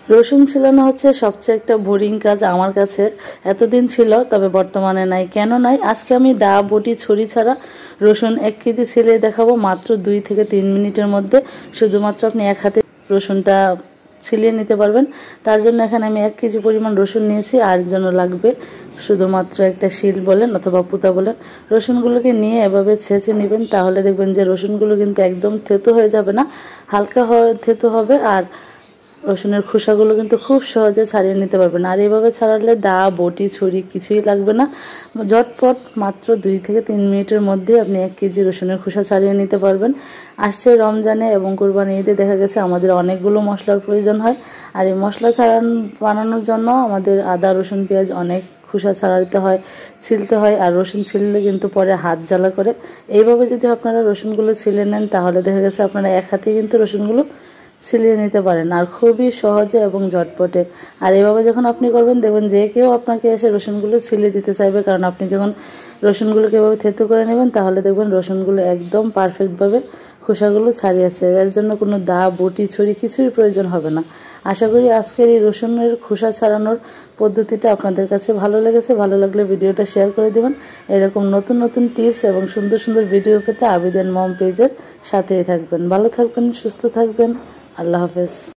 রসুন ছিলানো হচ্ছে সবচেয়ে একটা বোরিং কাজ আমার কাছে। এতদিন ছিল, তবে বর্তমানে নাই। কেন নাই? আজকে আমি দা বটি ছুরি ছাড়া রসুন 1 কেজি ছিলে দেখাবো মাত্র 2 থেকে 3 মিনিটের মধ্যে। শুধুমাত্র আপনি এক হাতে রসুনটা ছিলিয়ে নিতে পারবেন। তার জন্য এখানে আমি 1 কেজি পরিমাণ রসুন নিয়েছি, আর জন্য লাগবে শুধুমাত্র একটা শিল বলেন অথবা পুঁতা বলেন। রসুনগুলোকে নিয়ে এভাবে ছেঁচে নেবেন, তাহলে দেখবেন যে রসুনগুলো কিন্তু একদম থেতো হয়ে যাবে না, হালকা থেতো হবে। আর রসুনের খোসাগুলো কিন্তু খুব সহজে ছাড়িয়ে নিতে পারবেন। আর এইভাবে ছাড়ালে দা বটি ছুরি কিছুই লাগবে না, ঝটপট মাত্র 2 থেকে 3 মিনিটের মধ্যে আপনি 1 কেজি রসুনের খোসা ছাড়িয়ে নিতে পারবেন। আসছে রমজানে এবং কোরবানি ঈদে দেখা গেছে আমাদের অনেকগুলো মশলার প্রয়োজন হয়। আর এই মশলা বানানোর জন্য আমাদের আদা রসুন পেঁয়াজ অনেক খোসা ছাড়াতে হয়, ছিলতে হয়। আর রসুন ছিললে কিন্তু পরে হাত জ্বালা করে। এইভাবে যদি আপনারা রসুনগুলো ছিলে নেন, তাহলে দেখা গেছে আপনারা এক হাতে কিন্তু রসুনগুলো ছিলিয়ে নিতে পারেন, আর খুবই সহজে এবং ঝটপটে। আর এভাবে যখন আপনি করবেন, দেখবেন যে কেউ আপনাকে এসে রসুনগুলো ছিলিয়ে দিতে চাইবে, কারণ আপনি যখন রসুনগুলোকে এভাবে থেতো করে নেবেন, তাহলে দেখবেন রসুনগুলো একদম পারফেক্টভাবে খোসাগুলো ছাড়িয়েছে। এর জন্য কোনো দা বটি ছুরি কিছুই প্রয়োজন হবে না। আশা করি আজকের এই রসুনের খোসা ছাড়ানোর পদ্ধতিটা আপনাদের কাছে ভালো লেগেছে। ভালো লাগলে ভিডিওটা শেয়ার করে দেবেন। এরকম নতুন নতুন টিপস এবং সুন্দর সুন্দর ভিডিও পেতে আবিদ এন্ড মম পেজের সাথেই থাকবেন। ভালো থাকবেন, সুস্থ থাকবেন। আল্লাহ হাফেজ।